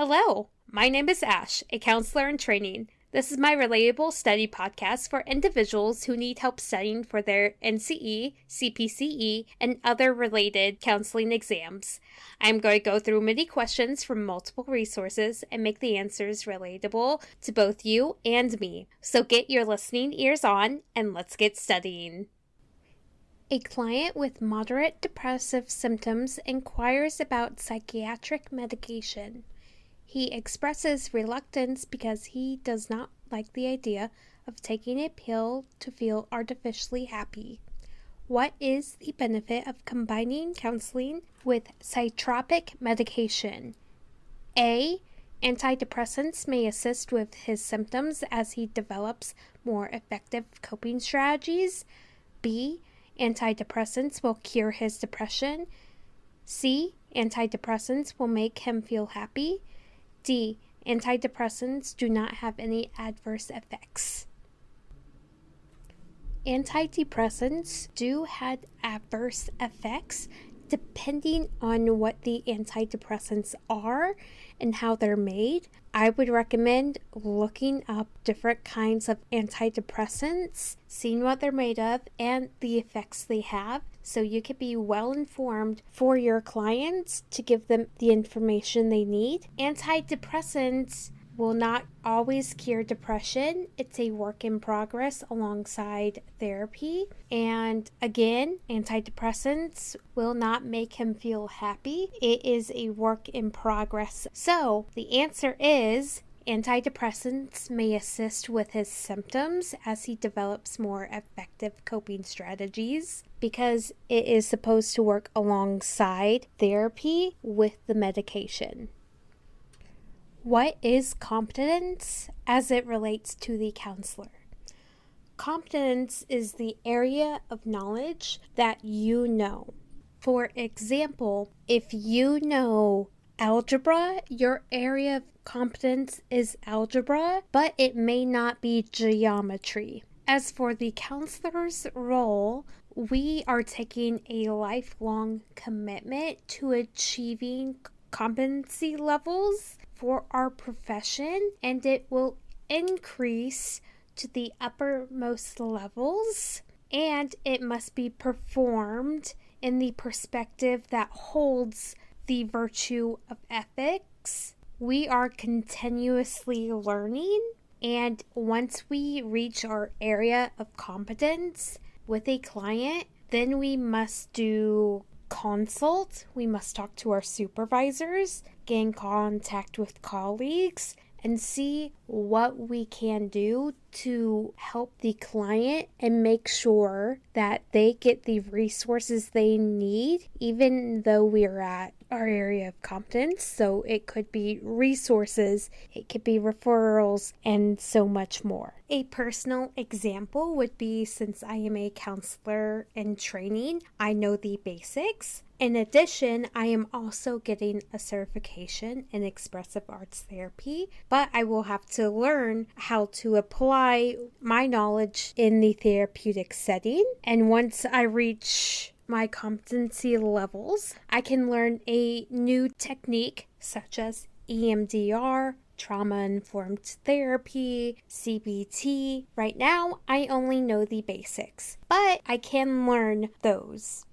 Hello, my name is Ash, a counselor in training. This is my Relatable study podcast for individuals who need help studying for their NCE, CPCE, and other related counseling exams. I'm going to go through many questions from multiple resources and make the answers relatable to both you and me. So get your listening ears on and let's get studying. A client with moderate depressive symptoms inquires about psychiatric medication. He expresses reluctance because he does not like the idea of taking a pill to feel artificially happy. What is the benefit of combining counseling with psychotropic medication? A. Antidepressants may assist with his symptoms as he develops more effective coping strategies. B. Antidepressants will cure his depression. C. Antidepressants will make him feel happy. D. Antidepressants do not have any adverse effects. Antidepressants do have adverse effects depending on what the antidepressants are and how they're made. I would recommend looking up different kinds of antidepressants, seeing what they're made of, and the effects they have, so you can be well informed for your clients to give them the information they need. Antidepressants will not always cure depression. It's a work in progress alongside therapy. And again, antidepressants will not make him feel happy. It is a work in progress. So the answer is antidepressants may assist with his symptoms as he develops more effective coping strategies because it is supposed to work alongside therapy with the medication. What is competence as it relates to the counselor? Competence is the area of knowledge that you know. For example, if you know algebra, your area of competence is algebra, but it may not be geometry. As for the counselor's role, we are taking a lifelong commitment to achieving competency levels for our profession, and it will increase to the uppermost levels, and it must be performed in the perspective that holds the virtue of ethics. We are continuously learning, and once we reach our area of competence with a client, then we must do consult, we must talk to our supervisors, get in contact with colleagues, and see what we can do to help the client and make sure that they get the resources they need, even though we're at our area of competence. So it could be resources, it could be referrals, and so much more. A personal example would be, since I am a counselor in training, I know the basics. In addition, I am also getting a certification in expressive arts therapy, but I will have to learn how to apply my knowledge in the therapeutic setting. And once I reach my competency levels, I can learn a new technique such as EMDR, trauma-informed therapy, CBT. Right now, I only know the basics, but I can learn those.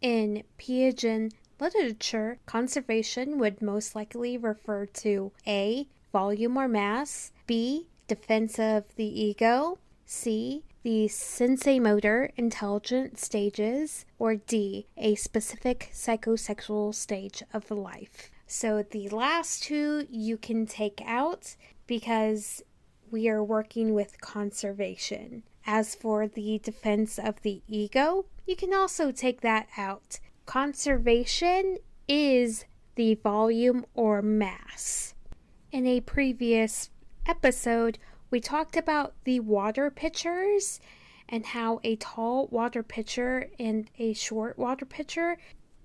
In Piaget literature, conservation would most likely refer to A. Volume or mass, B. Defense of the ego, C. The sensomotor intelligent stages, or D. A specific psychosexual stage of life. So the last two you can take out because we are working with conservation. As for the defense of the ego, you can also take that out. Conservation is the volume or mass. In a previous episode, we talked about the water pitchers and how a tall water pitcher and a short water pitcher,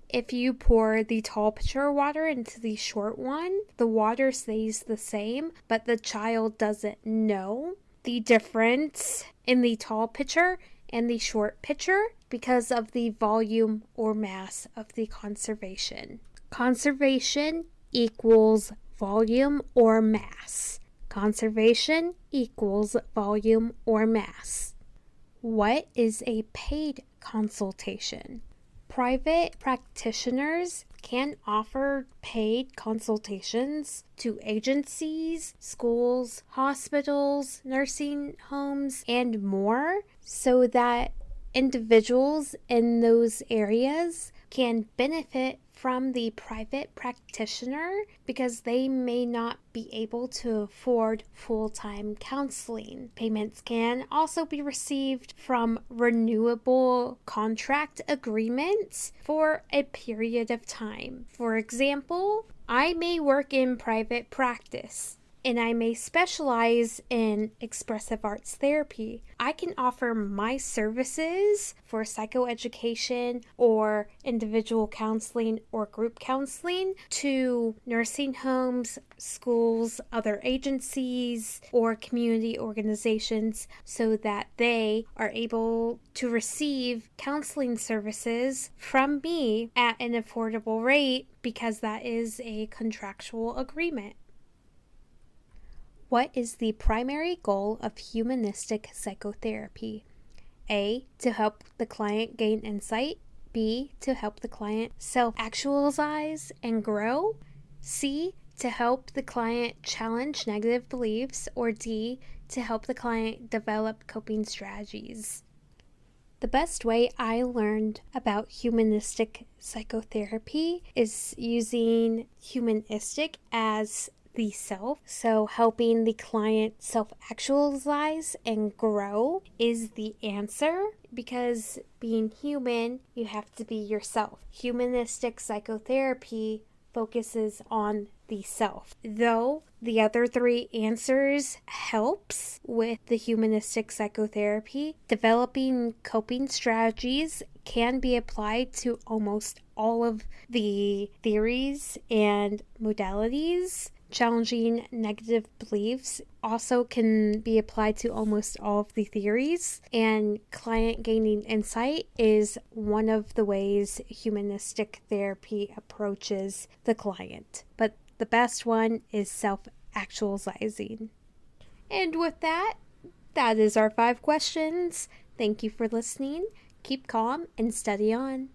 if you pour the tall pitcher of water into the short one, the water stays the same, but the child doesn't know the difference in the tall pitcher and the short pitcher because of the volume or mass of the conservation. Conservation equals volume or mass. Conservation equals volume or mass. What is a paid consultation? Private practitioners can offer paid consultations to agencies, schools, hospitals, nursing homes, and more so that individuals in those areas can benefit from the private practitioner because they may not be able to afford full-time counseling. Payments can also be received from renewable contract agreements for a period of time. For example, I may work in private practice and I may specialize in expressive arts therapy. I can offer my services for psychoeducation or individual counseling or group counseling to nursing homes, schools, other agencies, or community organizations so that they are able to receive counseling services from me at an affordable rate because that is a contractual agreement. What is the primary goal of humanistic psychotherapy? A. To help the client gain insight. B. To help the client self-actualize and grow. C. To help the client challenge negative beliefs. Or D. To help the client develop coping strategies. The best way I learned about humanistic psychotherapy is using humanistic as the self. So helping the client self-actualize and grow is the answer because being human, you have to be yourself. Humanistic psychotherapy focuses on the self. Though the other three answers helps with the humanistic psychotherapy, developing coping strategies can be applied to almost all of the theories and modalities. Challenging negative beliefs also can be applied to almost all of the theories, and client gaining insight is one of the ways humanistic therapy approaches the client. But the best one is self-actualizing. And with that, that is our 5 questions. Thank you for listening. Keep calm and study on.